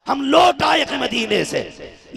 हम लौट आए हैं मदीने से,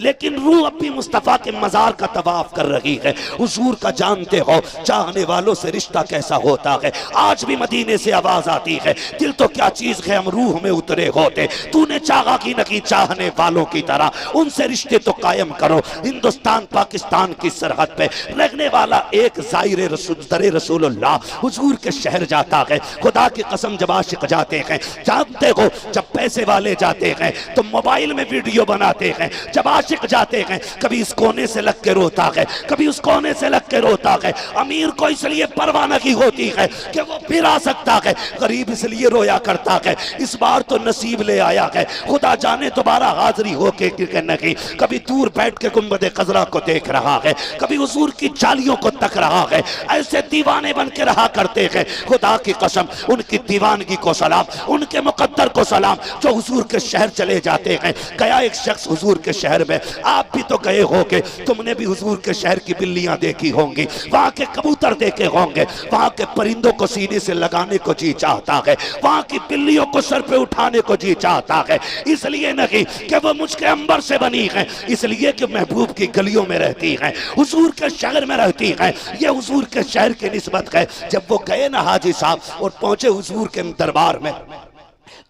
लेकिन रूह अब भी मुस्तफ़ा के मज़ार का तवाफ कर रही है। हुजूर का जानते हो चाहने वालों से रिश्ता कैसा होता है। आज भी मदीने से आवाज आती है, दिल तो क्या चीज है हम रूह में उतरे होते, तूने चाहा कि नहीं चाहने वालों की तरह उनसे रिश्ते तो कायम करो। हिंदुस्तान पाकिस्तान की सरहद पे रहने वाला एक ज़ाहिर रसूलुल्लाह हुजूर के शहर जाता है। खुदा की कसम जब आशिक जाते हैं, जानते हो जब पैसे वाले जाते हैं तो मोबाइल में वीडियो बनाते हैं, जब आशिक जाते हैं कभी इस कोने से लग के रोता है, कभी उस कोने से लग के रोता है। अमीर को इसलिए परवाह नहीं होती है कि वो फिर आ सकता है, गरीब इसलिए रोया करता है इस बार तो नसीब ले आया है, खुदा जाने दोबारा हाजिरी हो के नहीं। कभी दूर बैठ के गुंबद खजरा को देख रहा है, कभी हुजूर की जालियों को तक रहा है। ऐसे दीवाने बन के रहा करते हैं। खुदा की कसम उनकी दीवानगी को सलाम, उनके मुकद्दर को सलाम जो हुजूर के शहर चले जाते हैं। गया एक शख्स हुजूर के शहर में, आप भी तो गए होंगे, तुमने भी हुजूर के शहर की बिल्लियां देखी होंगी, वहां के कबूतर देखे होंगे, वहां के परिंदों को सीने से लगाने को जी चाहता है, वहां की बिल्लियों को सर पे उठाने को जी चाहता है। इसलिए नहीं कि वो मुझके अंबर से बनी है, इसलिए कि महबूब की गलियों में रहती है, हुजूर के शहर में रहती है। ये हुजूर के शहर की निस्बत है। जब वो गए ना हाजी साहब और पहुंचे हुजूर के दरबार में,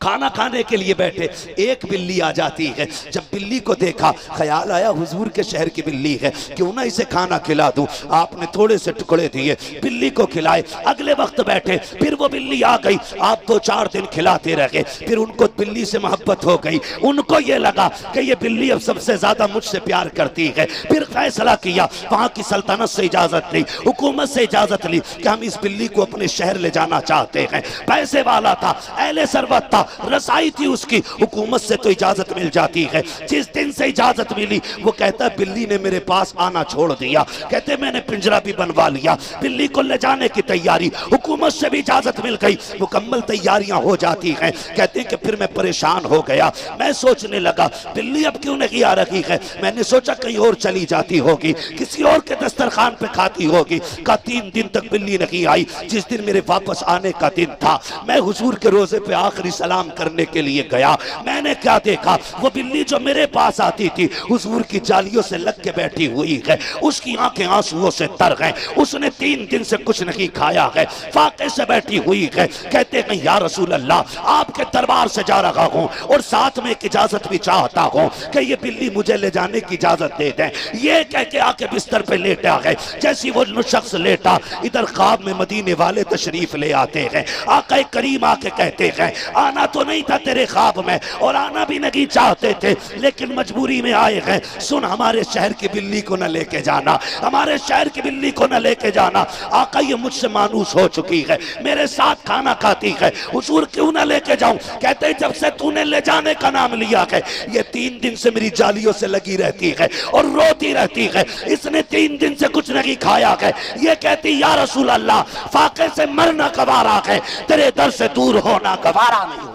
खाना खाने के लिए बैठे, एक बिल्ली आ जाती है। जब बिल्ली को देखा ख्याल आया हुजूर के शहर की बिल्ली है, क्यों ना इसे खाना खिला दूं। आपने थोड़े से टुकड़े दिए, बिल्ली को खिलाए। अगले वक्त बैठे, फिर वो बिल्ली आ गई, आप 2-4 दिन खिलाते रहे, फिर उनको बिल्ली से मोहब्बत हो गई। उनको ये लगा कि ये बिल्ली अब सबसे ज्यादा मुझसे प्यार करती है। फिर फैसला किया, वहां की सल्तनत से इजाजत ली, हुकूमत से इजाजत ली कि हम इस बिल्ली को अपने शहर ले जाना चाहते हैं। पैसे वाला था, अहले सरवत था, रसाई थी उसकी, हुकूमत से तो इजाजत मिल जाती है। जिस दिन से इजाजत मिली वो कहता बिल्ली ने मेरे पास आना छोड़ दिया, कहते मैंने पिंजरा भी बनवा लिया, बिल्ली को ले जाने की तैयारी, हुकूमत से भी इजाजत मिल गई, मुकम्मल तैयारियां हो जाती हैं। कहते हैं कि फिर मैं परेशान हो गया, मैं सोचने लगा बिल्ली अब क्यों नहीं आ रही है। मैंने सोचा कहीं और चली जाती होगी, किसी और के दस्तरखान पे खाती होगी। का 3 दिन तक बिल्ली नहीं आई। जिस दिन मेरे वापस आने का दिन था, मैं हुजूर के रोजे पे आखिरी सलाम करने के लिए गया। मैंने क्या देखा, वो बिल्ली जो मेरे पास आती थी हुजूर की जालियों से लग के बैठी हुई है, उसकी आंखें आंसुओं से तर गए, उसने 3 दिन से कुछ नहीं खाया है, फाके से बैठी हुई है। कहते हैं या रसूल अल्लाह, आपके दरबार से जा रहा हूं और साथ में एक इजाजत भी चाहता हूं कि ये बिल्ली मुझे ले जाने की इजाजत दे दें। ये कह के आके बिस्तर पे लेटा है। जैसी वो शख्स लेटा, इधर ख्वाब में मदीने वाले तशरीफ ले आते हैं। आका करीम आके कहते हैं आना तो नहीं था तेरे ख्वाब में और आना भी नहीं चाहते थे, लेकिन मजबूरी में आए हैं। सुन, हमारे शहर की बिल्ली को न लेके जाना, हमारे शहर की बिल्ली को न लेके जाना। आका ये मुझसे मानूस हो चुकी है, मेरे साथ खाना खाती है, हुजूर क्यों न लेके जाऊं। कहते जब से तूने ले जाने का नाम लिया है, ये 3 दिन से मेरी जालियों से लगी रहती है और रोती रहती है, इसने 3 दिन से कुछ नहीं खाया है। ये कहती या रसूल अल्लाह, फाके से मरना गवारा है, तेरे दर से दूर होना गवारा नहीं।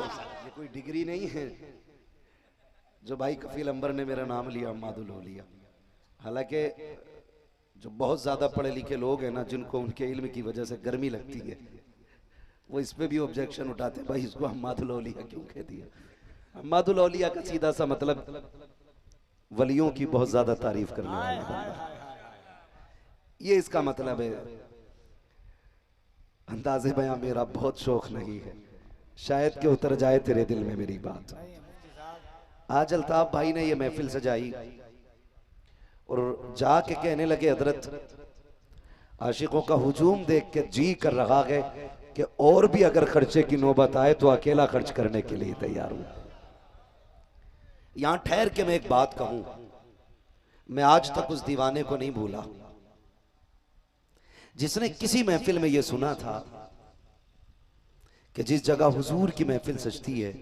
कोई डिग्री नहीं है जो भाई कफील अंबर ने मेरा नाम लिया अम्मादुल औलिया। हालांकि जो बहुत ज्यादा पढ़े लिखे लोग हैं ना, जिनको उनके इल्म की वजह से गर्मी लगती है, वो इस पे भी ऑब्जेक्शन उठाते हैं, भाई इसको अम्मादुल औलिया क्यों कह दिया। अम्मादुल औलिया का सीधा सा मतलब वलियों की बहुत ज्यादा तारीफ करने वाला बंदा, ये इसका मतलब है। अंदाज़े बयां मेरा बहुत शौक नहीं है, शायद कि उतर जाए तेरे दिल में मेरी बात। आज अल्ताफ भाई ने ये महफिल सजाई और जाके कहने लगे हजरत आशिकों का हुजूम देख के जी कर रहा है कि और भी अगर खर्चे की नौबत आए तो अकेला खर्च करने के लिए तैयार हूं। यहां ठहर के मैं एक बात कहूं, मैं आज तक उस दीवाने को नहीं भूला जिसने किसी महफिल में यह सुना था कि जिस जगह हुजूर की महफिल सजती है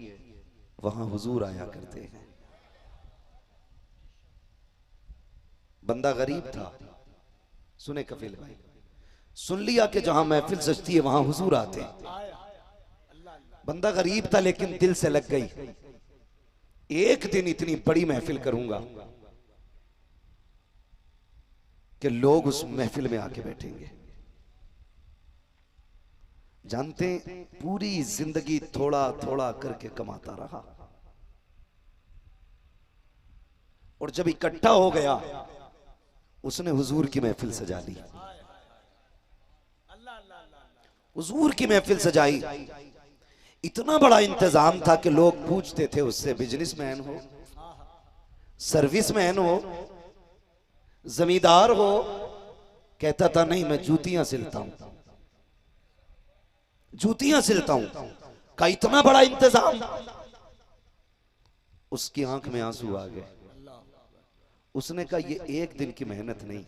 वहां हुजूर आया करते हैं। बंदा गरीब था, सुने कफील भाई, सुन लिया कि जहां महफिल सजती है वहां हुजूर आते हैं। बंदा गरीब था लेकिन दिल से लग गई, एक दिन इतनी बड़ी महफिल करूंगा कि लोग उस महफिल में आके बैठेंगे। जानते पूरी जिंदगी थोड़ा थोड़ा करके कमाता रहा, और जब इकट्ठा हो गया उसने हुजूर की महफिल सजा ली, हुजूर की महफिल सजाई। इतना बड़ा इंतजाम था कि लोग पूछते थे उससे, बिजनेसमैन हो, सर्विसमैन हो, जमींदार हो? कहता था नहीं, मैं जूतियां सिलता हूं, जूतियां सिलता हूं। का इतना बड़ा इंतजाम। उसकी आंख में आंसू आ गए। उसने कहा ये एक दिन की मेहनत नहीं,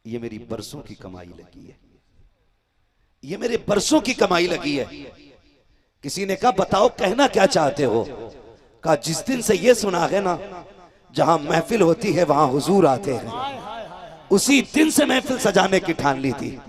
ये मेरी बरसों की कमाई लगी है, ये मेरे बरसों की कमाई लगी है। किसी ने कहा बताओ कहना क्या चाहते हो? कहा जिस दिन से ये सुना है ना जहां महफिल होती है वहां हुजूर आते हैं, उसी दिन से महफिल सजाने की ठान ली थी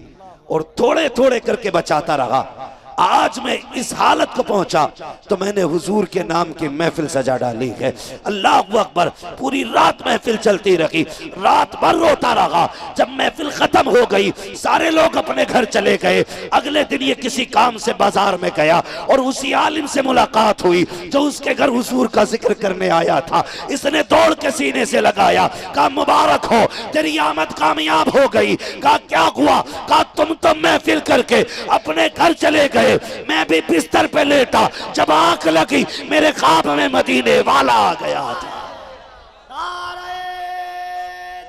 और थोड़े थोड़े करके बचाता रहा। आज मैं इस हालत को पहुंचा तो मैंने हुजूर के नाम की महफिल सजा डाली है। अल्लाह अकबर। पूरी रात महफिल चलती रही, रात भर रोता रहा। जब महफिल खत्म हो गई सारे लोग अपने घर चले गए। अगले दिन ये किसी काम से बाजार में गया और उसी आलिम से मुलाकात हुई जो उसके घर हुजूर का जिक्र करने आया था। इसने दौड़ के सीने से लगाया, कहा मुबारक हो, तेरी आमद कामयाब हो गई। कहा क्या हुआ? कहा तुम तो महफिल करके अपने घर चले गए, मैं भी बिस्तर पे लेटा, जब आंख लगी मेरे ख्वाब में मदीने वाला आ गया था।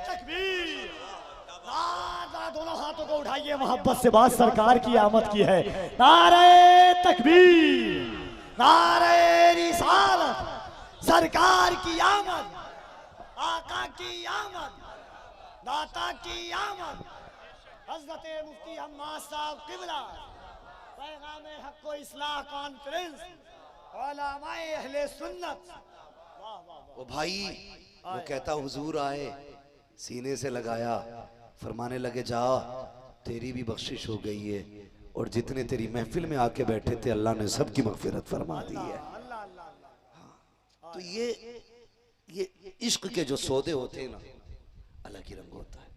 तकबीर, दोनों हाथों को उठाइए, मोहब्बत से बात सरकार की आमद की है। नारे तकबीर, नारे रिसालत, सरकार की आमद, आका की आमद, दाता की आमद, हज़रत मुफ्ती हम्माद साहब क़िबला, पैगाम हक़ व इस्लाह कॉन्फ्रेंस, उलमाए अहले सुन्नत। वो भाई वो कहता हुजूर आए, सीने से लगाया, फरमाने लगे जा तेरी भी बख्शिश हो गई है और जितने तेरी महफिल में आके बैठे थे अल्लाह ने सबकी मगफिरत फरमा दी है। तो ये इश्क के जो सौदे होते हैं ना, अलग ही रंग होता है,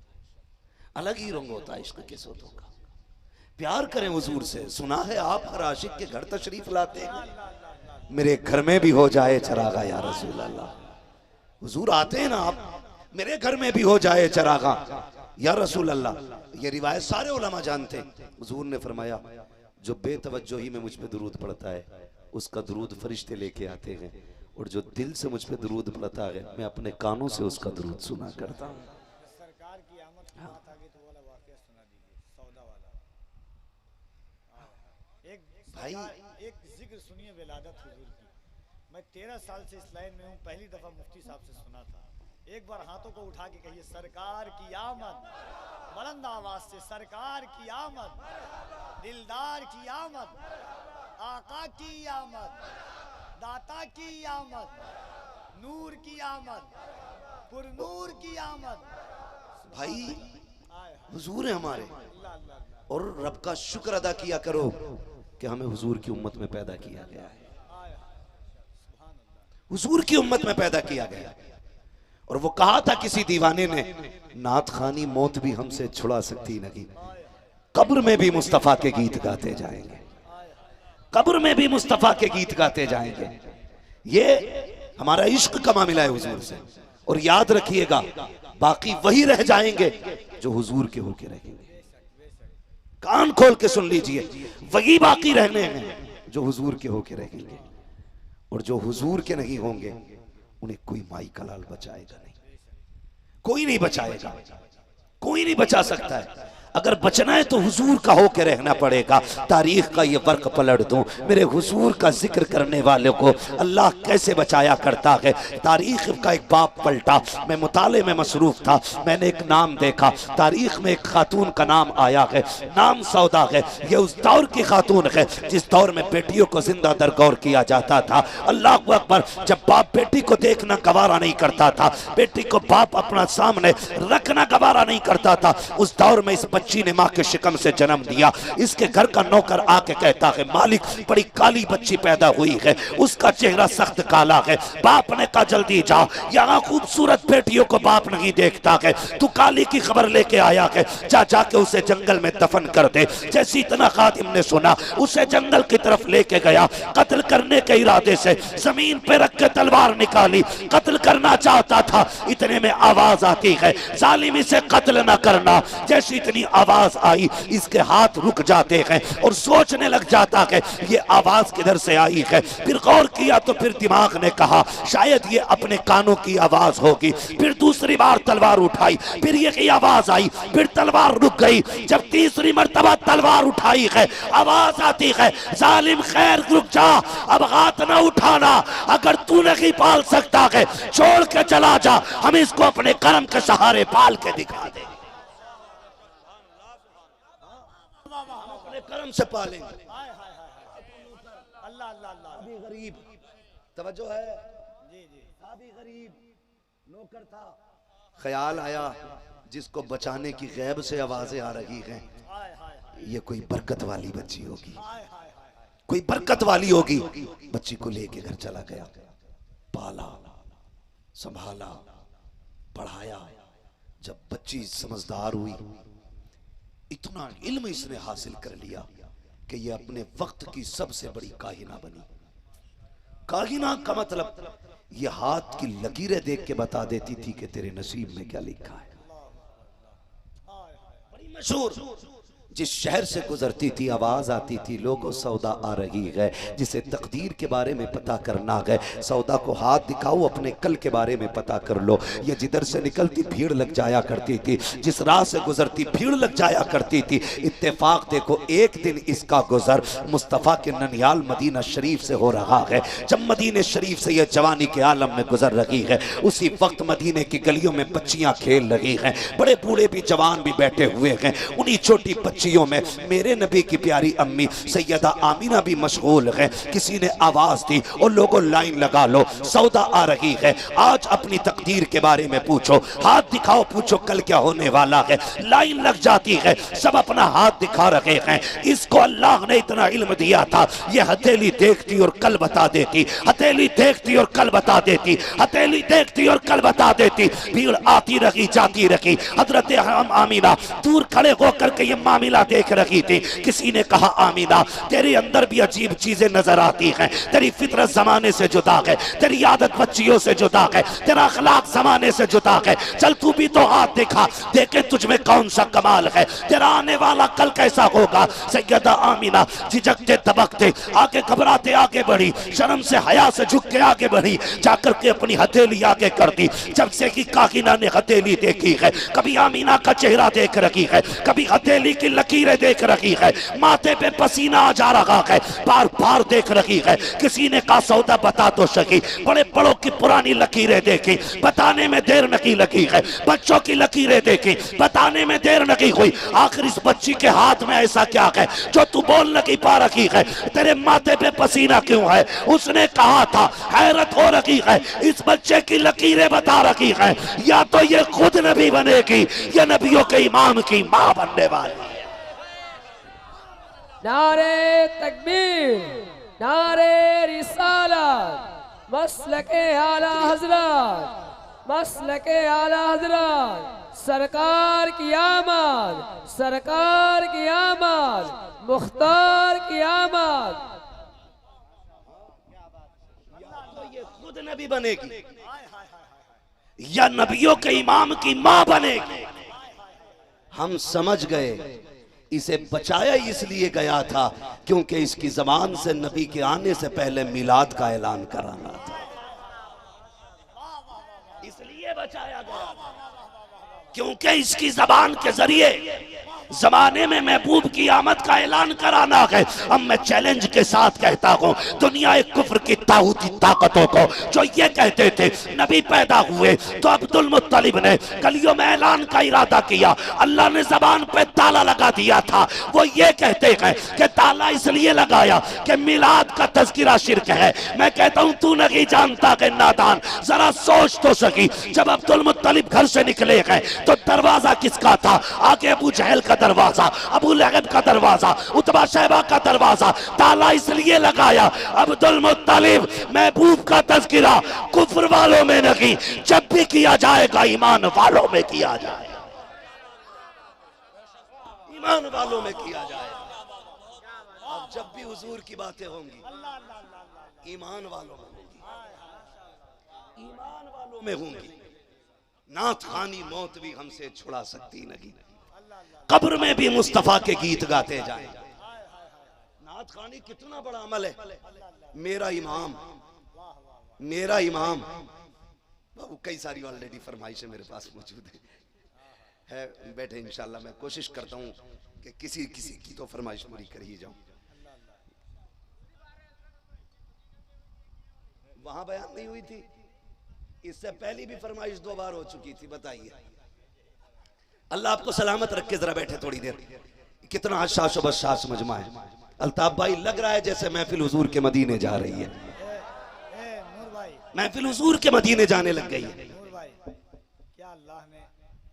अलग ही रंग होता है इश्क के सौदों का। प्यार करें हुजूर से। सुना है आप हर आशिक के घर तशरीफ लाते हैं, मेरे घर में भी हो जाए चरागा या रसूल अल्लाह। हुजूर आते हैं ना, आप मेरे घर में भी हो जाए चरागा या रसूल अल्लाह। ये रिवायत सारे उलमा जानते हैं। हुजूर ने फरमाया जो बेतवज्जोही में मुझ पे दुरूद पड़ता है उसका दुरूद फरिश्ते लेके आते हैं, और जो दिल से मुझ पे दुरूद पड़ता है मैं अपने कानों से उसका दुरूद सुना करता हूँ। सरकार की आमद की बात आ गई तो वाला वाकया सुना दीजिए, सौदा वाला। एक भाई एक जिक्र सुनिए विलादत हुजूर की। मैं 13 साल से इस लाइन में हूँ, पहली दफा मुफ्ती साहब से सुना था। एक बार हाथों को उठा के कहिए सरकार की आमद, बुलंद आवाज से सरकार की आमद, दिलदार की आमद, आका की आमद, दाता की आमद, नूर की आमद, पुरनूर की आमद। भाई हुजूर है हमारे, और रब का शुक्र अदा किया करो कि हमें हुजूर की उम्मत में पैदा किया गया है, हुजूर की उम्मत में पैदा किया गया। और वो कहा था किसी दीवाने ने, नात खानी मौत भी हमसे छुड़ा सकती नहीं, कब्र में भी मुस्तफा के गीत गाते जाएंगे, कब्र में भी मुस्तफा के गीत गाते जाएंगे। ये हमारा इश्क का मामला है हुजूर से। और याद रखिएगा बाकी वही रह जाएंगे जो हुजूर के होके रहेंगे। कान खोल के सुन लीजिए, वही बाकी रहने हैं जो हुजूर के होके रहेंगे, और जो हुजूर के नहीं होंगे उन्हें कोई माई का लाल बचाएगा नहीं, कोई नहीं बचाएगा, कोई नहीं बचा सकता है। अगर बचना है तो हुजूर का होके रहना पड़ेगा। तारीख का ये वर्क पलट दूं, मेरे हुजूर का जिक्र करने वाले को अल्लाह कैसे बचाया करता है। तारीख का एक बाप पलटा, मैं मुताले में मसरूफ था, मैंने एक नाम देखा, तारीख में एक खातून का नाम आया है, नाम सौदा है। ये उस दौर की खातून है जिस दौर में बेटियों को जिंदा दरगौर किया जाता था। अल्लाह अकबर, जब बाप बेटी को देखना गवारा नहीं करता था, बेटी को बाप अपना सामने रखना गवारा नहीं करता था, उस दौर में इस बच्ची ने माँ के शिकम से जन्म दिया। इसके घर का नौकर आके कहता है मालिक बड़ी काली बच्ची पैदा हुई है, उसका चेहरा सख्त काला है। बाप ने कहा जल्दी जा, यहाँ खूबसूरत बेटियों को बाप नहीं देखता है, तू काली की खबर लेके आया है, जा जाके उसे जंगल में दफन कर दे। जैसे इतना खादिम ने सुना उसे जंगल की तरफ लेके गया। कत्ल करने के इरादे से जमीन पे रख के तलवार निकाली, कत्ल करना चाहता था। इतने में आवाज आती है जालिम इसे कत्ल ना करना। जैसे इतनी आवाज आई इसके हाथ रुक जाते हैं और सोचने लग जाता है ये आवाज किधर से आई है। फिर गौर किया तो फिर दिमाग ने कहा शायद ये अपने कानों की आवाज होगी। फिर दूसरी बार तलवार उठाई, फिर ये आवाज आई, फिर तलवार रुक गई। जब तीसरी मर्तबा तलवार उठाई है आवाज आती है जालिम खैर रुक जा, अब हाथ ना उठाना, अगर तू नहीं पाल सकता है छोड़ के चला जा, हम इसको अपने कर्म के सहारे पाल के दिखा दे, अपने कर्म से पालेंगे। अल्लाह अल्लाह अल्लाह। अभी गरीब तवज्जो है, जी जी। अभी गरीब नौकर था, ख्याल आया जिसको बचाने की गैब से आवाजें आ रही हैं, हाय हाय ये कोई बरकत वाली बच्ची होगी, हाय हाय हाय। कोई बरकत वाली होगी। बच्ची को लेके घर चला गया, पाला, संभाला, पढ़ाया। जब बच्ची समझदार हुई, इतना इल्म इसने हासिल कर लिया कि ये अपने वक्त की सबसे बड़ी काहिना बनी। काहिना का मतलब ये हाथ की लकीरें देख के बता देती थी कि तेरे नसीब में क्या लिखा है। बड़ी मशहूर, जिस शहर से गुजरती थी आवाज आती थी लोगों सौदा आ रही है। जिसे तकदीर के बारे में पता करना है सौदा को हाथ दिखाओ, अपने कल के बारे में पता कर लो। ये जिधर से निकलती भीड़ लग जाया करती थी, जिस राह से गुजरती भीड़ लग जाया करती थी। इत्तेफाक देखो एक दिन इसका गुजर मुस्तफ़ा के ननियाल मदीना शरीफ से हो रहा है। जब मदीने शरीफ से यह जवानी के आलम में गुजर रही है, उसी वक्त मदीने की गलियों में बच्चियां खेल रही हैं, बड़े बूढ़े भी जवान भी बैठे हुए हैं। उन्हीं छोटी बच्चियों में मेरे नबी की प्यारी अम्मी सैयदा आमीना भी मशगूल है। किसी ने आवाज दी और लोगों लाइन लगा लो, सौदा आ रही है, आज अपनी तकदीर के बारे में पूछो, हाथ दिखाओ, पूछो कल क्या होने वाला है। लाइन लग जाती है, सब अपना हाथ दिखा रहे हैं। इसको अल्लाह ने इतना इल्म दिया था, ये हथेली देखती और कल बता देती, हथेली देखती और कल बता देती, हथेली देखती और कल बता देती। भीड़ आती रही जाती रही। हजरत आमीना दूर खड़े होकर के ये मामला देख रही थी। किसी ने कहा आमीना तेरे अंदर भी अजीब चीजें नजर आती हैं, तेरी फितरत जमाने से जुदा है, तेरी आदत बच्चियों से जुदा है, तेरा अखलाक जमाने से जुदा है। चल तू भी तो हाथ दिखा, देखे तुझमें कौन सा कमाल है, तेरा आने वाला कल कैसा होगा। सैयदा आमीना झिझकते दबकते आगे घबराते आगे बढ़ी, शर्म से हया से झुक के आगे बढ़ी, जाकर के अपनी हथेली आगे कर दी। जब से कि काकिना ने हथेली देखी है, कभी आमीना का चेहरा देख रही है, कभी हथेली की लकीरें देख रही है, माथे पे पसीना आ जा रहा है, बार बार देख रही है। किसी ने कहा सौदा बता तो सकी, बड़े बड़ों की पुरानी लकीरें देखी, बताने में देर नहीं लगी है, बच्चों की लकीरें देखी, बताने में देर नहीं हुई। आखिर इस बच्ची के हाथ में ऐसा क्या है जो तू बोल नहीं पा रही है, तेरे माथे पे पसीना क्यों है। उसने कहा था हैरत हो रही है, इस बच्चे की लकीरें बता रही है, या तो ये खुद नबी बनेगी या नबियों के इमाम की मां बनने वाली। नारे तकबीर, नारे रिसालत, मसलके आला हजरत, मसलके आला हजरत, सरकार की आमद, सरकार की आमद, मुख्तार की आमद। ये खुद नबी बनेगी या नबियों के इमाम की मां बनेगी। हम समझ गए इसे बचाया इसलिए गया था क्योंकि इसकी जबान से नबी के आने से पहले मिलाद का ऐलान कराना था, इसलिए बचाया गया क्योंकि इसकी जबान के जरिए जमाने में महबूब की आमद का ऐलान कराना है। अब मैं चैलेंज के साथ कहता हूँ दुनिया कुफ्र की ताऊती ताकतों को जो ये कहते थे नबी पैदा हुए तो अब्दुल मुत्तलिब ने गलियों में ऐलान का इरादा किया, अल्लाह ने जबान पे ताला लगा दिया था। वो ये कहते हैं कि ताला इसलिए लगाया कि मिलाद का तज़किरा शिर्क है। मैं कहता हूँ तू नहीं जानता कि नादान, जरा सोच तो सकी। जब अब्दुल मुत्तलिब घर से निकले हैं तो दरवाजा किसका था? आगे अबू जहल का दरवाजा, अबू लहब का दरवाजा, उतबा शैबा का दरवाजा। ताला इसलिए लगाया, अब्दुल मुत्तलिब महबूब का तज़किरा कुफ्र वालों में नहीं, जब भी किया जाएगा ईमान वालों में किया जाएगा, ईमान वालों में किया जाएगा। अब जब भी हुजूर की बातें होंगी ईमान वालों में होंगी, ईमान वालों में होंगी। नाथ खानी मौत भी हमसे छुड़ा सकती नहीं, कब्र में भी मुस्तफा के गीत गाते जाए। नाथ खानी कितना बड़ा अमल है। मेरा इमाम, मेरा इमाम बाबू, कई सारी ऑलरेडी फरमाइशें मेरे पास मौजूद है बैठे। इंशाल्लाह मैं कोशिश करता हूँ कि किसी किसी की तो फरमाइश पूरी कर ही जाऊं। वहां बयान नहीं हुई थी, इससे पहले भी फरमाइश 2 बार हो चुकी थी। बताइए, अल्लाह आपको सलामत रख के जरा बैठे थोड़ी देर। कितना हशाश व बशाश मजमा है। अल्ताफ भाई, लग रहा है जैसे महफिल हुजूर के मदीने जा रही है। महफिल हुजूर के मदीने जाने लग गई है। नूर भाई, क्या अल्लाह ने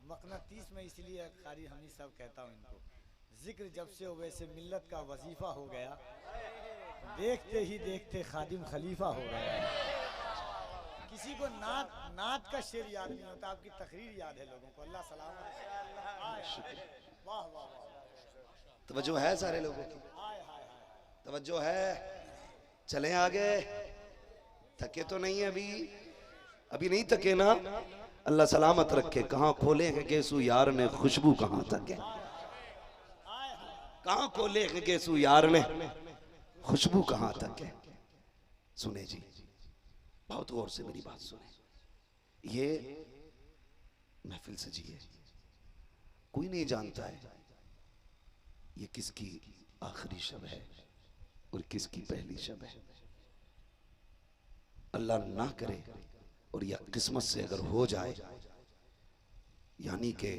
मक़नतीस में इसलिए कारी हमी सब कहता हूँ इनको, जिक्र जब से हो वैसे मिल्लत का वजीफा हो गया, देखते ही देखते खादिम खलीफा हो गया। किसी को नात का शेर याद नहीं होता, आपकी तकरीर याद है लोगों को। अल्लाह सलामत। वाह वाह वाह, तवज्जो है सारे लोगों की, तवज्जो है। चलें आगे, थके तो नहीं है अभी नहीं थके ना। अल्लाह सलामत रखे। कहाँ खोले हैं गेसू यार ने खुशबू, कहाँ तक है, कहाँ खोले हैं गेसू यार ने खुशबू, कहाँ तक है। सुने जी, बहुत गौर से मेरी बात सुने। ये महफिल सजी है, कोई नहीं जानता है ये किसकी आखिरी शब है और किसकी पहली शब है। अल्लाह ना करे और यह किस्मत से अगर हो जाए, यानी कि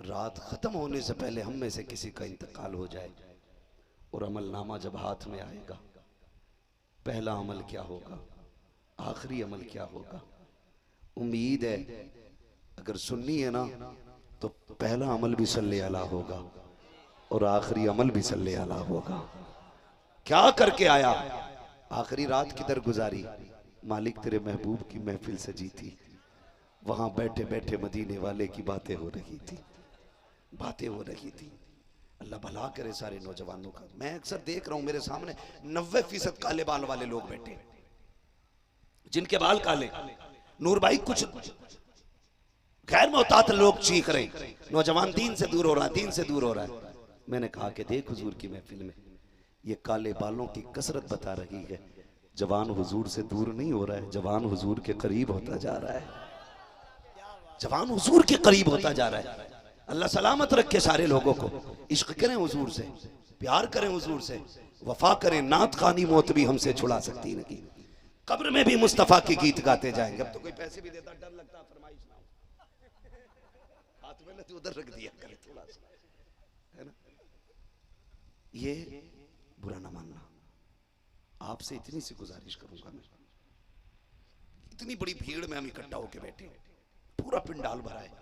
रात खत्म होने से पहले हम में से किसी का इंतकाल हो जाए और अमलनामा जब हाथ में आएगा, पहला अमल क्या होगा, आखिरी अमल क्या होगा। उम्मीद है अगर सुन्नी है ना तो पहला अमल भी सल्ले अला होगा और आखिरी अमल भी सल्ले अला होगा। क्या करके आया, आखिरी रात किधर गुजारी, मालिक तेरे महबूब की महफिल सजी थी, वहां बैठे बैठे मदीने वाले की बातें हो रही थी, बातें हो रही थी। अल्लाह भला करे सारे नौजवानों का। मैं अक्सर देख रहा हूं मेरे सामने 90% काले बाल वाले लोग बैठे, जिनके बाल काले। नूर भाई, कुछ गैर मोहतात लोग चीख रहे, नौजवान दीन से दूर हो रहा है, दीन से दूर हो रहा है। मैंने कहा कि देख हुजूर की महफिल में ये काले बालों की कसरत बता रही है, जवान हुजूर से दूर नहीं हो रहा है, जवान हुजूर के करीब होता जा रहा है, जवान हुजूर के करीब होता जा रहा है। अल्लाह सलामत रखे सारे लोगों को। इश्क करें हुजूर से, प्यार करें हुजूर से, वफा करें। नात खानी मौत भी हमसे छुड़ा सकती नहीं, कब्र में भी मुस्तफा के गीत गाते जाएंगे। अब तो कोई पैसे भी देता डर लगता, फरमाइश ना हो, हाथ में तो उधर रख दिया करे थोड़ा सा, है ना। ये बुरा ना मानना। आपसे इतनी सी गुजारिश करूंगा मैं, इतनी बड़ी भीड़ में हम इकट्ठा होकर बैठे, पूरा पिंडाल भरा है,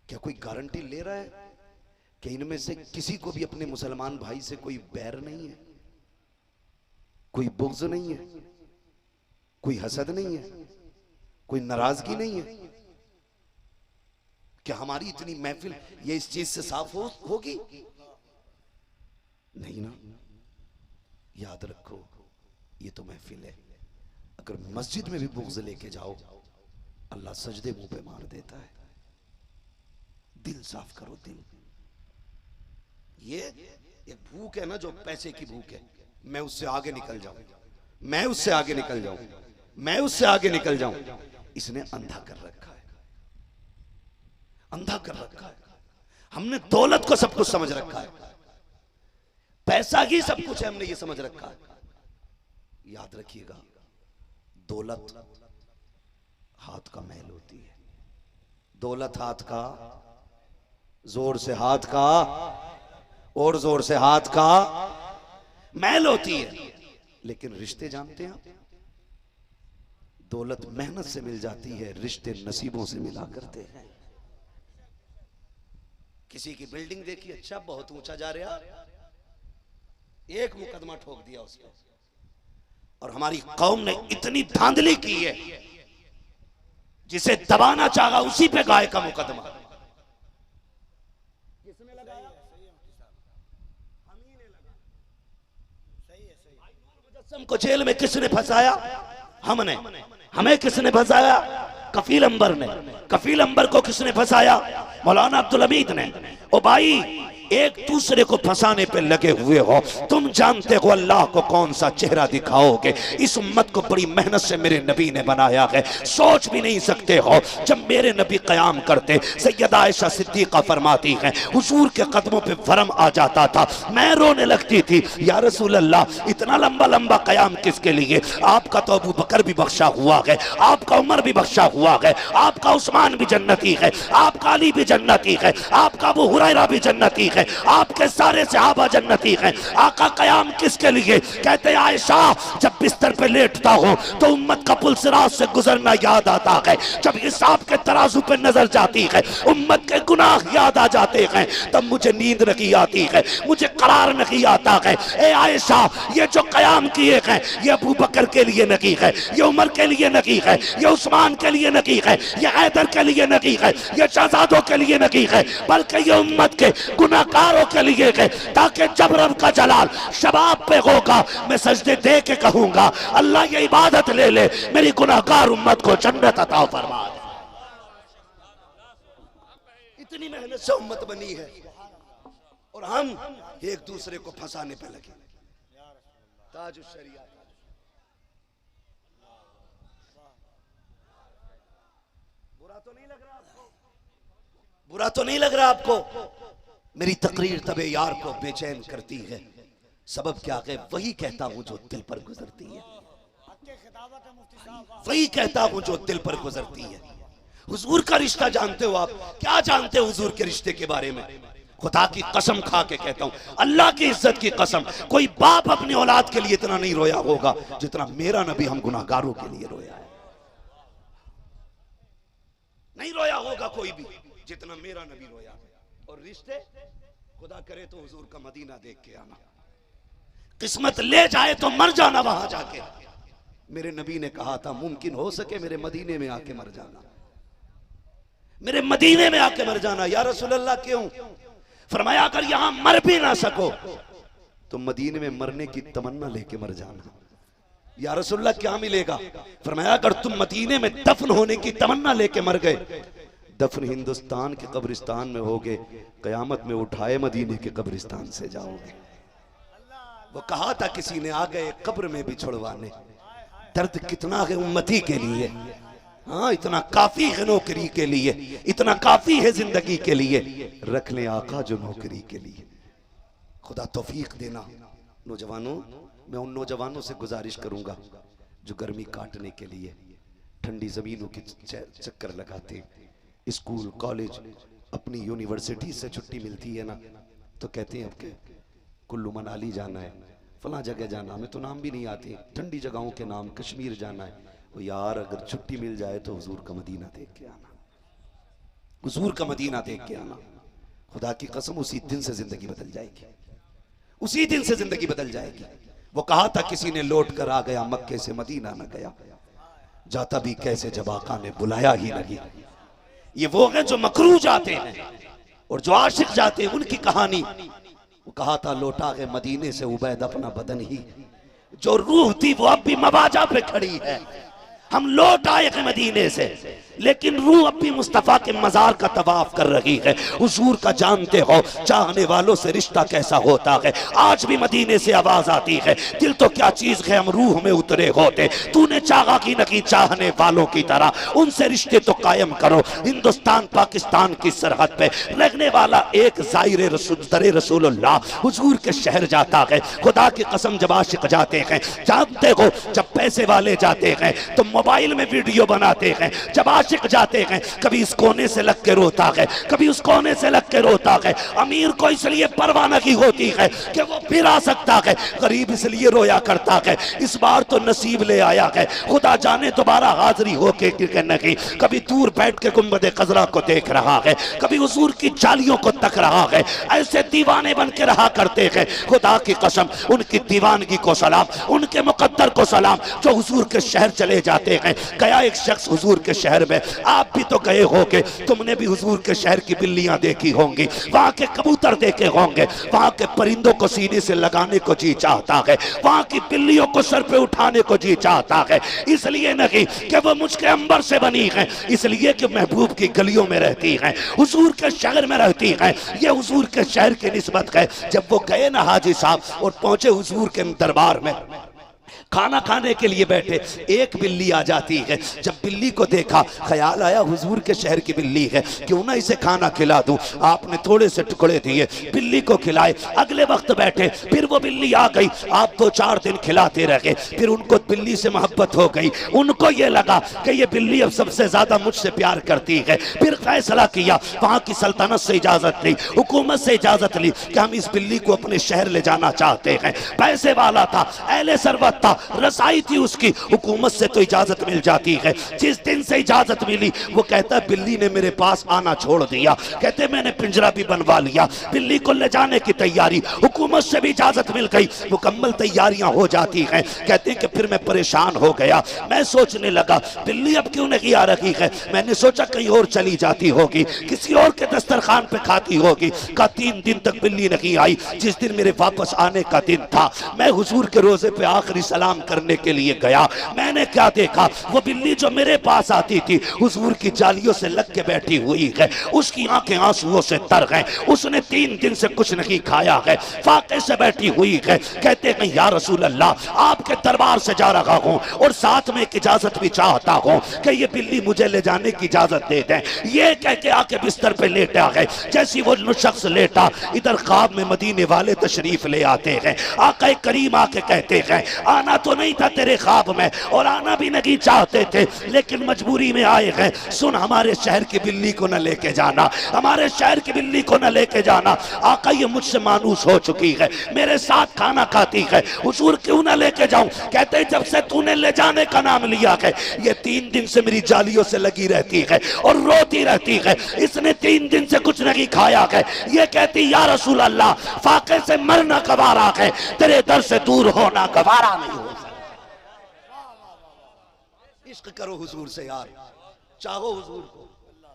क्या कोई गारंटी ले रहा है कि इनमें से किसी को भी अपने मुसलमान भाई से कोई बैर नहीं है, कोई बुग़्ज़ नहीं है, कोई हसद नहीं है, कोई नाराजगी नहीं है? क्या हमारी इतनी महफिल ये इस चीज से साफ होगी? नहीं ना। याद रखो, ये तो महफिल है। अगर मस्जिद में भी बुग़्ज़ लेके जाओ, अल्लाह सजदे मुंह पे मार देता है। दिल साफ करो, दिल। ये एक भूख है ना, जो पैसे की भूख है, मैं उससे आगे निकल जाऊं, मैं उससे आगे निकल जाऊं, मैं उससे आगे निकल जाऊं। इसने अंधा कर रखा है, अंधा कर रखा है। हमने दौलत को सब कुछ समझ रखा है, पैसा ही सब कुछ है, हमने ये समझ रखा है। याद रखिएगा, दौलत हाथ का मैल होती है। दौलत हाथ का, जोर से हाथ का और जोर से हाथ का मैल होती है। लेकिन रिश्ते जानते हैं आप, दौलत मेहनत से मिल जाती है, रिश्ते नसीबों से मिला करते हैं। किसी की बिल्डिंग देखी, अच्छा बहुत ऊंचा जा रहा, एक मुकदमा ठोक दिया उसको। और हमारी कौम ने इतनी धांधली की है, जिसे दबाना चाहा उसी पे गाय का मुकदमा। किसने लगाया? मुजस्सम को जेल में किसने फंसाया? हमने। हमें किसने फंसाया? कफील अंबर ने। कफील अंबर को किसने फंसाया? मौलाना अब्दुल हमीद ने। ओ भाई, एक दूसरे को फंसाने पे लगे हुए हो। तुम जानते हो अल्लाह को कौन सा चेहरा दिखाओगे? इस उम्मत को बड़ी मेहनत से मेरे नबी ने बनाया है। सोच भी नहीं सकते हो, जब मेरे नबी कयाम करते, सैयदा आयशा सिद्दीका फरमाती हैं, हुजूर के कदमों पे वरम आ जाता था, मैं रोने लगती थी, या रसूल अल्लाह, इतना लंबा लंबा कयाम किसके लिए? आपका तो अबू बकर भी बख्शा हुआ है, आपका उमर भी बख्शा हुआ है, आपका उस्मान भी जन्नती है, आपका अली भी जन्नती है, आपका अबू हुरैरा भी जन्नती है, आपके सारे सहाबा जन्नती हैं। आका कयाम किसके लिए? कहते आयशा, जब बिस्तर पे लेटता हो तो उम्मत का पुलसिरात से गुजरना याद आता है। जब हिसाब के तराजू पे नजर जाती है, उम्मत के गुनाह याद आ जाते हैं, तब मुझे नींद नहीं आती है, मुझे करार नहीं आता है। ए आयशा, ये जो कयाम किए हैं, ये अबू बकर के लिए नहीं है, ये उमर के लिए नहीं है, ये उस्मान के लिए नहीं है, ये हैदर के लिए नहीं है, ये शहजादों के लिए नहीं है, बल्कि ये उम्मत के गुनाहगारों के लिए है, ताकि जब रब का जलाल शबाब पे होगा, मैं सजदे दे के कहूंगा, अल्लाह ये इबादत ले ले, मेरी गुनाहगार उम्मत को जन्नत अता फरमा दे। इतनी मेहनत से उम्मत बनी है और हम एक दूसरे को फंसाने पे लगे। ताज शरिया, बुरा तो नहीं लग रहा आपको? बुरा तो नहीं लग रहा आपको? मेरी तकरीर तबे यार को बेचैन करती है, सबब क्या है? वही कहता हूं जो दिल पर गुजरती है, वही कहता हूं जो दिल पर गुजरती है। हुजूर का रिश्ता जानते हो आप? क्या जानते हो हुजूर के रिश्ते के बारे में? खुदा की कसम खा के कहता हूं, अल्लाह की इज्जत की कसम, कोई बाप अपनी औलाद के लिए इतना नहीं रोया होगा जितना मेरा नबी हम गुनाहगारों के लिए रोया है। नहीं रोया होगा कोई भी जितना मेरा नबी रोया है। और रिश्ते, खुदा करे तो हुजूर का मदीना देख के आना, किस्मत ले जाए तो मर जाना वहां जाके। मेरे नबी ने कहा था, मुमकिन हो सके मेरे मदीने में आके मर जाना, मेरे मदीने में आके मर जाना। या रसूल अल्लाह, क्यों? फरमाया, अगर यहां मर भी ना सको तो मदीने में मरने की तमन्ना लेके मर जाना। या रसूल अल्लाह, क्या मिलेगा? फरमाया, अगर तुम मदीने में दफन होने की तमन्ना लेके मर गए, दफन हिंदुस्तान के कब्रिस्तान में होगे, कयामत में उठाए मदीने के कब्रिस्तान से जाओगे। वो कहा था किसी ने, आ गए कब्र में भी छुड़वाने। दर्द कितना है उम्मती के लिए, हाँ, इतना काफी है नौकरी के लिए, इतना काफी है जिंदगी के लिए, रख ले आका जो नौकरी के लिए। खुदा तौफीक देना। नौजवानों, मैं उन नौजवानों से गुजारिश करूंगा जो गर्मी काटने के लिए ठंडी जमीनों के चक्कर लगाते, स्कूल कॉलेज अपनी यूनिवर्सिटी से छुट्टी मिलती है ना, तो कहते हैं अब कुल्लू मनाली जाना है, फला जगह जाना, हमें तो नाम भी नहीं आते, ठंडी जगहों के नाम, कश्मीर जाना है। वो यार, अगर छुट्टी मिल जाए तो हुजूर का मदीना देख के आना, हुजूर का मदीना देख के आना। खुदा की कसम, उसी दिन से जिंदगी बदल जाएगी, उसी दिन से जिंदगी बदल जाएगी। वो कहा था किसी ने, लौट कर आ गया मक्के से मदीना न गया, जाता भी कैसे जब आका ने बुलाया ही नहीं। ये वो हैं जो मकरू जाते हैं और जो आशिक जाते हैं, उनकी कहानी। वो कहा था, लौटा है मदीने से उबैद अपना बदन ही, जो रूह थी वो अब भी मवाजा पे खड़ी है। हम लौट आए हैं मदीने से, लेकिन रूह अब भी मुस्तफा के मजार का तवाफ कर रही है। हुजूर का जानते हो चाहने वालों से रिश्ता कैसा होता है। आज भी मदीने से आवाज आती है, दिल तो क्या चीज है हम रूह में उतरे होते, तूने चाहा कि नहीं चाहने वालों की तरह उनसे रिश्ते तो कायम करो। हिंदुस्तान पाकिस्तान की सरहद पे रहने वाला एक जाहिर रसूलुल्लाह हुजूर के शहर जाता है। खुदा की कसम, जब आशिक जाते हैं, जानते हो जब पैसे वाले जाते हैं तो मोबाइल में वीडियो बनाते हैं, जब आशिक जाते हैं, कभी इस कोने से लग के रोता है, कभी उस कोने से लग के रोता है। अमीर को इसलिए परवाह नहीं होती है कि वो फिर आ सकता है, गरीब इसलिए रोया करता है इस बार तो नसीब ले आया है, खुदा जाने दोबारा हाजिरी हो के नहीं। कभी दूर बैठ के गुंबद खजरा को देख रहा है, कभी हुजूर की जालियों को तक रहा है। ऐसे दीवाने बन के रहा करते हैं। खुदा की कसम, उनकी दीवानगी को सलाम, उनके मुकद्दर को सलाम जो हुजूर के शहर चले जाते हैं। गया एक शख्स हुजूर के शहर में, आप भी तो गए होगे, तुमने भी हुजूर के शहर की बिल्लियां देखी होंगी, वहां के कबूतर देखे होंगे, वहां के परिंदों को सीने से लगाने को जी चाहता है, वहां की बिल्लियों को सर पे उठाने को जी चाहता है। इसलिए नहीं कि वो मुझके अंबर से बनी है, इसलिए कि महबूब की गलियों में रहती है, हुजूर के शहर में रहती है। ये हुजूर के शहर की निस्बत है। जब वो गए ना हाजी साहब और पहुंचे हुजूर के दरबार में, खाना खाने के लिए बैठे, एक बिल्ली आ जाती है। जब बिल्ली को देखा, ख्याल आया हुजूर के शहर की बिल्ली है, क्यों ना इसे खाना खिला दूं। आपने थोड़े से टुकड़े दिए, बिल्ली को खिलाए। अगले वक्त बैठे, फिर वो बिल्ली आ गई, आप 2-4 दिन खिलाते रहे, फिर उनको बिल्ली से मोहब्बत हो गई। उनको ये लगा कि ये बिल्ली अब सबसे ज्यादा मुझसे प्यार करती है। फिर फैसला किया, वहां की सल्तनत से इजाजत ली, हुकूमत से इजाजत ली कि हम इस बिल्ली को अपने शहर ले जाना चाहते हैं। पैसे वाला था, अहले सरवत था, रसाई थी उसकी, हुकूमत से तो इजाजत मिल जाती है। जिस दिन से इजाजत मिली, वो कहता है बिल्ली ने मेरे पास आना छोड़ दिया। कहते मैंने पिंजरा भी बनवा लिया, बिल्ली को ले जाने की तैयारी, हुकूमत से भी इजाजत मिल गई, मुकम्मल तैयारियां हो जाती हैं। कहते हैं कि फिर मैं परेशान हो गया, मैं सोचने लगा बिल्ली अब क्यों नहीं आ रही है। मैंने सोचा कहीं और चली जाती होगी, किसी और के दस्तरखान पे खाती होगी। का 3 दिन तक बिल्ली नहीं आई। जिस दिन मेरे वापस आने का दिन था, मैं हुजूर के रोजे पे आखिरी सलाम करने के लिए गया। मैंने क्या देखा, वो बिल्ली जो मेरे पास आती थी हुजूर की जालियों से लग के बैठी हुई है, उसकी आंखें आंसुओं से तर गए, उसने 3 दिन से कुछ नहीं खाया है, फाके से बैठी हुई है। कहते हैं या रसूल अल्लाह, आपके दरबार से जा रहा हूं और साथ में एक इजाजत भी चाहता हूं कि ये बिल्ली मुझे ले जाने की इजाजत दे दें। ये कह के आके बिस्तर पे लेटा है। जैसी वो शख्स लेटा, इधर ख्वाब में मदीने वाले तशरीफ ले आते हैं। आका करीम आके कहते हैं आना तो नहीं था तेरे ख्वाब में और आना भी नहीं चाहते थे, लेकिन मजबूरी में आए हैं। सुन, हमारे शहर की बिल्ली को न लेके जाना, हमारे शहर की बिल्ली को न लेके जाना। आका ये मुझसे मानूस हो चुकी है, मेरे साथ खाना खाती है, हुजूर क्यों न लेके जाऊं। कहते जब से तूने ले जाने का नाम लिया है, ये 3 दिन से मेरी जालियों से लगी रहती है और रोती रहती है, इसने 3 दिन से कुछ नहीं खाया है। ये कहती या रसूल अल्लाह, फाके से मरना गवारा है, तेरे दर से दूर होना गवारा नहीं हो। इश्क करो हुजूर से यार, चाहो हुजूर को,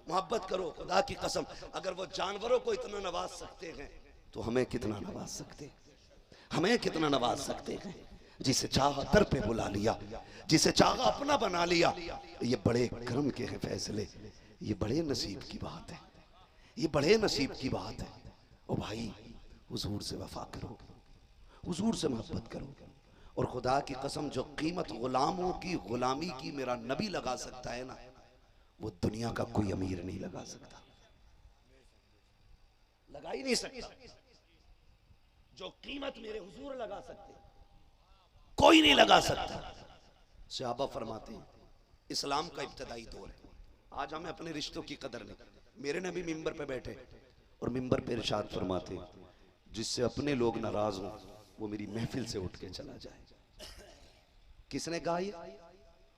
मोहब्बत करो। खुदा की कसम, अगर वो जानवरों को इतना नवाज सकते हैं तो हमें कितना नवाज सकते हैं, हमें कितना नवाज सकते हैं। जिसे चाहा दर पे बुला लिया, जिसे चाहा अपना बना लिया। ये बड़े करम के हैं फैसले, ये बड़े नसीब की बात है, ये बड़े नसीब की बात है। ओ भाई, हुजूर से वफा करो, हुजूर से मोहब्बत करो। और खुदा की कसम, जो कीमत गुलामों की गुलामी की मेरा नबी लगा सकता है ना, वो दुनिया का कोई अमीर नहीं लगा सकता, लगा ही नहीं सकता। जो कीमत मेरे हुजूर लगा सकते, कोई नहीं लगा सकता। सहाबा फरमाते हैं, इस्लाम का इब्तदाई दौर है, आज हमें अपने रिश्तों की कदर नहीं। मेरे नबी मिंबर पे बैठे और मिंबर पे इरशाद फरमाते हैं, जिससे अपने लोग नाराज हों वो मेरी महफिल से उठ के चला जाए। किसने कहा ये?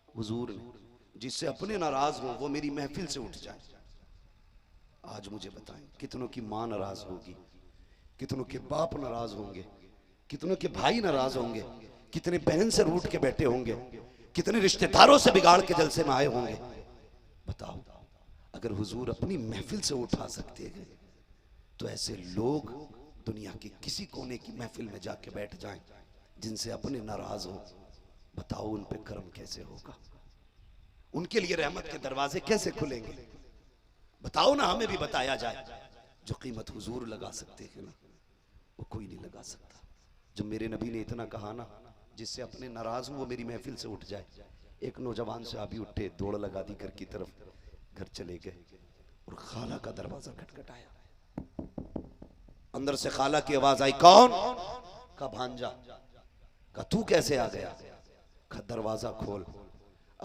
हुजूर ने। जिससे अपने नाराज हो वो मेरी महफिल से उठ जाए। आज मुझे बताएं, कितनों की मां नाराज होगी, कितनों के बाप नाराज होंगे, कितनों के भाई नाराज होंगे, कितने बहन से रूठ के बैठे होंगे, कितने रिश्तेदारों से बिगाड़ के जलसे में आए होंगे। बताओ, अगर हुजूर अपनी महफिल से उठा सकते हैं तो ऐसे लोग दुनिया के किसी कोने की महफिल में जाके बैठ जाएं जिनसे अपने नाराज हो। बताओ उन पे करम कैसे होगा, उनके लिए रहमत के दरवाजे कैसे खुलेंगे। बताओ ना, हमें भी बताया जाए। जो कीमत हुजूर लगा सकते हैं ना, वो कोई नहीं लगा सकता। जब मेरे नबी ने इतना कहा ना, जिससे अपने नाराज हूं वो मेरी महफिल से उठ जाए। एक नौजवान से अभी उठे, दौड़ लगा दी घर की तरफ, घर चले गए और खाला का दरवाजा खटखटाया। अंदर से खाला की आवाज आई, कौन? का भांजा। का तू कैसे आ गया? का दरवाजा खोल।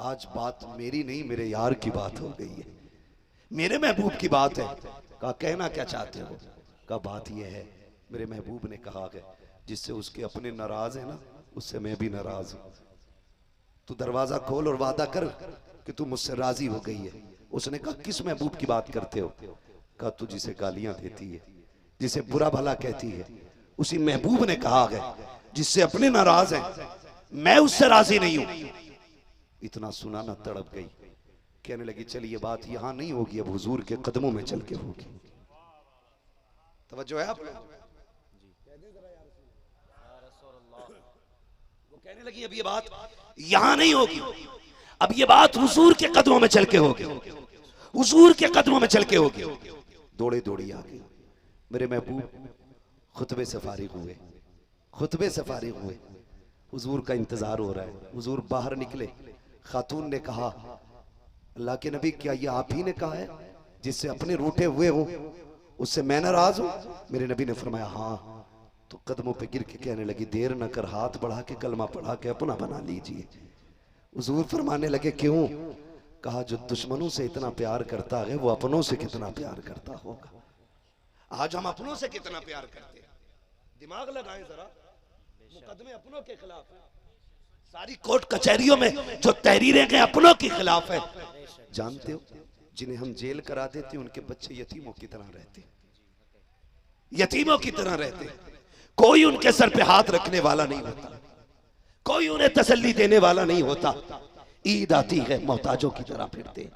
आज बात मेरी नहीं मेरे यार की बात हो गई है, मेरे महबूब की बात है। कहा कहना क्या चाहते हो? कहा बात यह है, मेरे महबूब ने कहा है जिससे उसके अपने नाराज है ना, उससे मैं भी नाराज हूं। तू दरवाजा खोल और वादा कर कि तू मुझसे राजी हो गई है। उसने कहा किस महबूब की बात करते हो? कहा तू जिसे गालियां देती है, जिसे बुरा भला कहती है, उसी महबूब ने कहा है जिससे अपने नाराज हैं मैं उससे राजी नहीं हूं। इतना सुना ना तड़प गई, कहने लगी चल ये बात यहां नहीं होगी, अब हुजूर के कदमों में चल के होगी। तवज्जो है आप? वो कहने लगी अब ये बात यहां नहीं होगी, अब ये बात हुजूर के कदमों में चल के होगी, हुजूर के कदमों में चल के होगी। दौड़े दौड़ी आ गई। मेरे महबूब खुतबे से फारिग हुए, खुतबे से फारिग हुए, हुजूर का इंतजार हो रहा है। हुजूर बाहर निकले, खातून ने कहा अल्लाह के नबी क्या ये आप ही ने कहा है जिससे अपने रूठे हुए हो उससे मैं नाराज हूं? मेरे नबी ने फरमाया हाँ। तो कदमों पे गिर के कहने लगी देर न कर, हाथ बढ़ा के कलमा पढ़ा के अपना बना लीजिए। हुजूर फरमाने लगे क्यों? कहा जो दुश्मनों से इतना प्यार करता है वो अपनों से कितना प्यार करता होगा। आज हम अपनों से कितना प्यार करते हैं, दिमाग लगाएं जरा। मुकदमे अपनों के खिलाफ है, सारी कोर्ट कचहरियों में जो तहरीरें गए अपनों के खिलाफ है। जानते हो जिन्हें हम जेल करा देते उनके बच्चे यतीमों की तरह रहते, यतीमों की तरह रहते। कोई उनके सर पे हाथ रखने वाला नहीं होता, कोई उन्हें तसल्ली देने वाला नहीं होता। ईद आती है मोहताजों की तरह फिरते,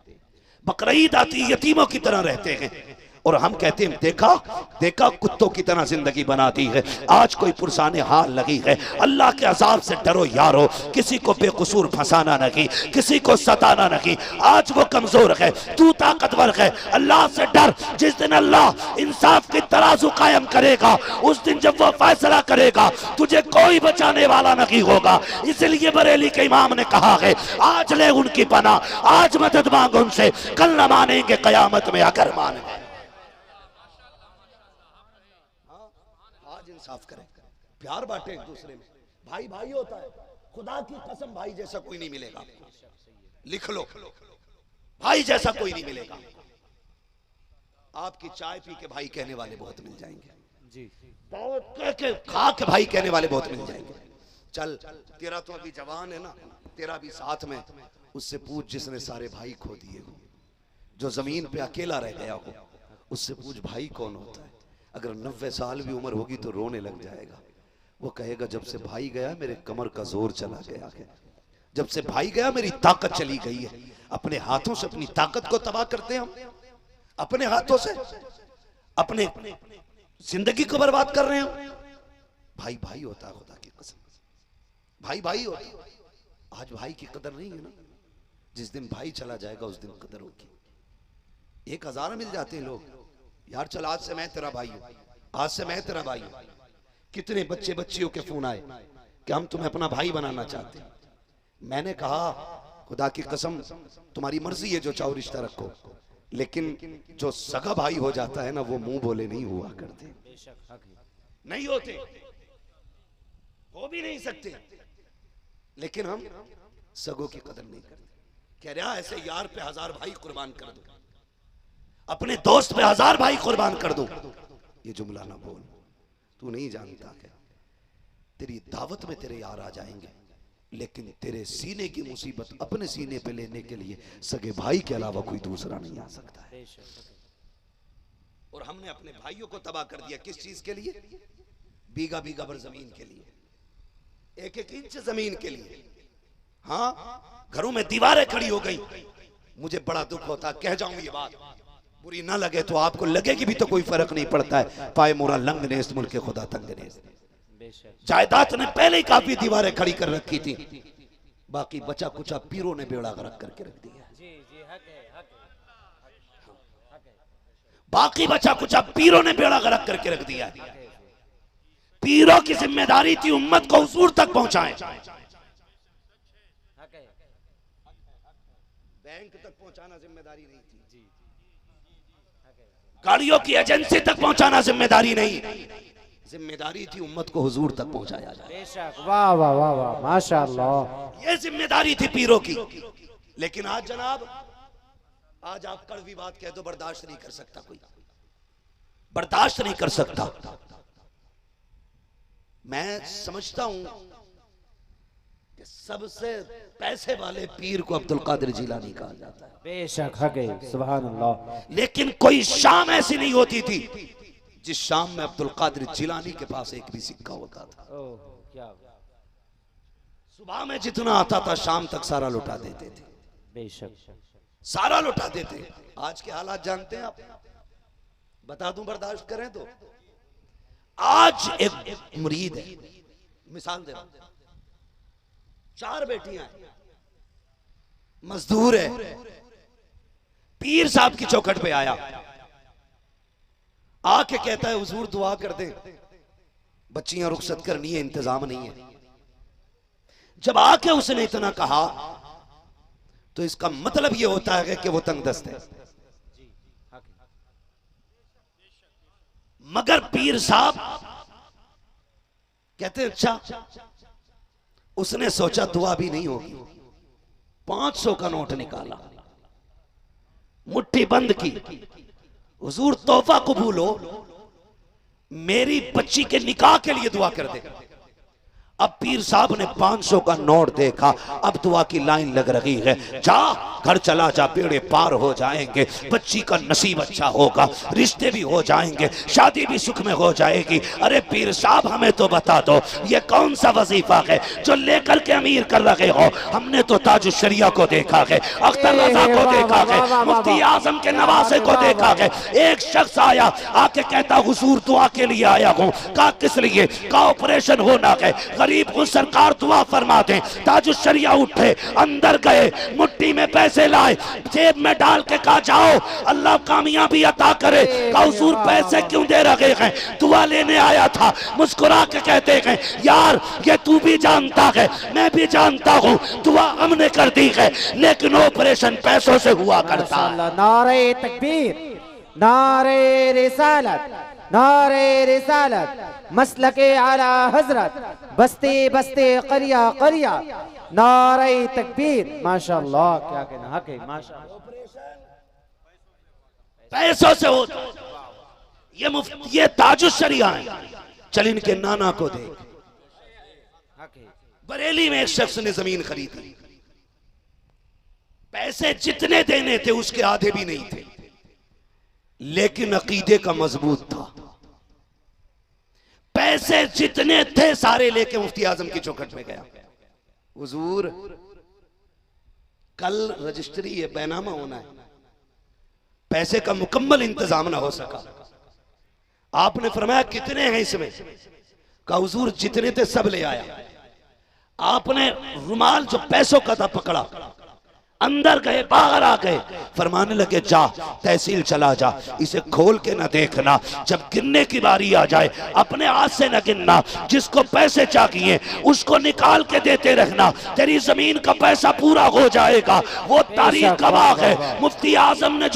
बकरीद आती यतीमों की तरह रहते हैं। और हम कहते हैं देखा देखा कुत्तों की तरह जिंदगी बनाती है। आज कोई पुरसाने हाल लगी है, अल्लाह के अजाब से डरो यारो, किसी को बेकसूर फंसाना नहीं, किसी को सताना नहीं। आज वो कमजोर है, तू ताकतवर है, अल्लाह से डर। जिस दिन अल्लाह इंसाफ की तराजू कायम करेगा, उस दिन जब वो फैसला करेगा तुझे कोई बचाने वाला नहीं होगा। इसलिए बरेली के इमाम ने कहा है आज ले उनकी पनाह, आज मदद मांग उनसे, कल न मानेंगे कयामत में अगर माने। साफ करें, प्यार बांटे एक दूसरे में, भाई भाई होता है। खुदा की कसम भाई जैसा कोई नहीं मिलेगा, लिख लो भाई जैसा कोई नहीं मिलेगा। आपकी चाय पी के भाई कहने वाले बहुत मिल जाएंगे जी, के खा के भाई कहने वाले बहुत मिल जाएंगे। चल तेरा तो अभी जवान है ना, तेरा भी साथ में, उससे पूछ जिसने सारे भाई खो दिए हो, जो जमीन पे अकेला रह गया हो, उससे पूछ भाई कौन होता है। अगर 90 साल भी उम्र होगी तो रोने लग जाएगा। वो कहेगा जब से भाई गया मेरे कमर का जोर चला गया है, जब से भाई गया मेरी ताकत चली गई है। अपने हाथों से अपनी ताकत को तबाह करते हैं हम, अपने हाथों से अपने जिंदगी को बर्बाद कर रहे हैं। भाई भाई होता है, खुदा की कसम भाई भाई होता है। आज भाई की कदर नहीं है ना, जिस दिन भाई चला जाएगा उस दिन कदर होगी। 1000 मिल जाते हैं लोग, यार चल आज से मैं तेरा भाई हूं, आज से मैं तेरा भाई हूं। कितने बच्चे बच्चियों के फोन आए कि हम तुम्हें अपना भाई बनाना चाहते हैं। मैंने कहा खुदा की कसम तुम्हारी मर्जी है, जो चाहो रिश्ता रखो, लेकिन जो सगा भाई हो जाता है ना वो मुंह बोले नहीं हुआ करते, नहीं होते, हो भी नहीं सकते। लेकिन हम सगों की कदर नहीं करते। कह रहा ऐसे यार पे 1000 भाई कुर्बान कर दो, अपने दोस्त पे 1000 भाई कुर्बान कर दो। ये जुमला ना बोल, तू नहीं जानता क्या तेरी दावत में तेरे यार आ जाएंगे, लेकिन तेरे सीने की मुसीबत अपने सीने पे लेने के लिए सगे भाई के अलावा कोई दूसरा नहीं आ सकता है। और हमने अपने भाइयों को तबाह कर दिया, किस चीज के लिए? बीघा बीघा भर जमीन के लिए, 1-1 इंच जमीन के लिए। हाँ, घरों में दीवारें खड़ी हो गई। मुझे बड़ा दुख होता, कह जाऊं ये बात, बुरी ना लगे तो आपको लगेगी भी तो कोई फर्क नहीं पड़ता है। पाए मोरा लंग ने इस मुल्क खुदा तंग ने, जायदाद ने पहले ही काफी दीवारें खड़ी कर रखी थी, बाकी बचा कुचा पीरों ने बेड़ा गर्क करके रख दिया। बाकी बचा कुचा पीरों ने बेड़ा गर्क करके रख दिया। पीरों की जिम्मेदारी थी उम्मत को हुजूर तक पहुंचाएं, बैंक तक पहुंचाना जिम्मेदारी नहीं थी, गाड़ियों की एजेंसी तक पहुंचाना जिम्मेदारी नहीं, जिम्मेदारी थी उम्मत को हुजूर तक पहुंचाया जाए। बेशक, वाह वाह वाह वाह, माशाअल्लाह। ये जिम्मेदारी थी पीरों की। लेकिन आज जनाब, आज आप कड़वी बात कह दो, बर्दाश्त नहीं कर सकता कोई, बर्दाश्त नहीं कर सकता। मैं समझता हूं कि सबसे पैसे वाले पीर को अब्दुल कादिर जिलानी कहा जाता है। बेशक, हके, सुभान अल्लाह। लेकिन कोई शाम ऐसी नहीं होती थी जिस शाम में अब्दुल कादिर जिलानी के पास एक भी सिक्का होता था। ओह, क्या सुबह में जितना आता था शाम तक सारा लुटा देते थे। बेशक, सारा लुटा देते। आज के हालात जानते हैं आप, बता दूं बर्दाश्त करें तो। आज एक मुरीद है, मिसाल दे रहा हूं, 4 बेटियां हैं, मजदूर है, पीर साहब की चौखट पे आया, आके कहता है हुजूर दुआ कर दे, बच्चियां रुखसत करनी है, इंतजाम नहीं है। जब आके उसने इतना कहा तो इसका मतलब यह होता है कि वो तंगदस्त है। मगर पीर साहब कहते हैं अच्छा, उसने सोचा दुआ भी नहीं होगी, 500 का नोट निकाला, मुट्ठी बंद की, हुजूर तोहफा कबूल हो, मेरी बच्ची के निकाह के लिए दुआ कर दे। अब पीर साहब ने 500 का नोट देखा, अब दुआ की लाइन लग रही है, जा घर चला जा, बेड़े पार हो जाएंगे, बच्ची का नसीब अच्छा होगा, रिश्ते भी हो जाएंगे, शादी भी सुख में हो जाएगी। अरे पीर साहब हमें तो बता दो, ये कौन सा वजीफा है जो लेकर के अमीर कर रहे हो? हमने तो ताजुश शरिया को देखा है, अख्तर रजा को देखा है, मुफ्ती आजम के नवासे को देखा है। एक शख्स आया, आके कहता हुजूर दुआ के लिए आया हूं। कहा किस लिए? कहा ऑपरेशन होना है, गरीब को सरकार दुआ फरमा दे। ताजुश शरिया उठे, अंदर गए, मुट्ठी में पैसे लाए, जेब में डाल के कहा जाओ अल्लाह कामयाबी अता करे। कहा हुजूर पैसे क्यों दे रहे हैं? दुआ लेने आया था। मुस्कुरा के कहते हैं यार ये तू भी जानता है, मैं भी जानता हूँ, दुआ हमने कर दी है, लेकिन ऑपरेशन पैसों से हुआ करता है। नारे तकबीर, नारे रिसालत, नारे रिसालत, मसलके आला हजरत, बस्ते बस्ते करिया करिया, नारे तकबीर। माशाअल्लाह, क्या कहना, हक है, माशाअल्लाह। पैसों से होता, ये ताजुश शरिया है। चल इनके नाना को देख, बरेली में एक शख्स ने जमीन खरीदी, पैसे जितने देने थे उसके आधे भी नहीं थे, लेकिन अकीदे का मजबूत था। पैसे जितने थे सारे लेके मुफ्ती आजम की चौखट में गया, हुजूर कल रजिस्ट्री है, बैनामा होना है, पैसे का मुकम्मल इंतजाम ना हो सका। आपने फरमाया कितने हैं इसमें? कहा हुजूर जितने थे सब ले आया। आपने रुमाल जो पैसों का था पकड़ा, अंदर गए, बाहर आ गए, फरमाने लगे जा तहसील चला जा, इसे खोल के ना देखना, जब गिनने की बारी आ जाए अपने हाथ से न गिनना, जिसको पैसे चाहिए उसको निकाल के देते रहना, तेरी जमीन का पैसा पूरा हो जाएगा। वो तारीख गवाह है, मुफ्ती आजम ने जो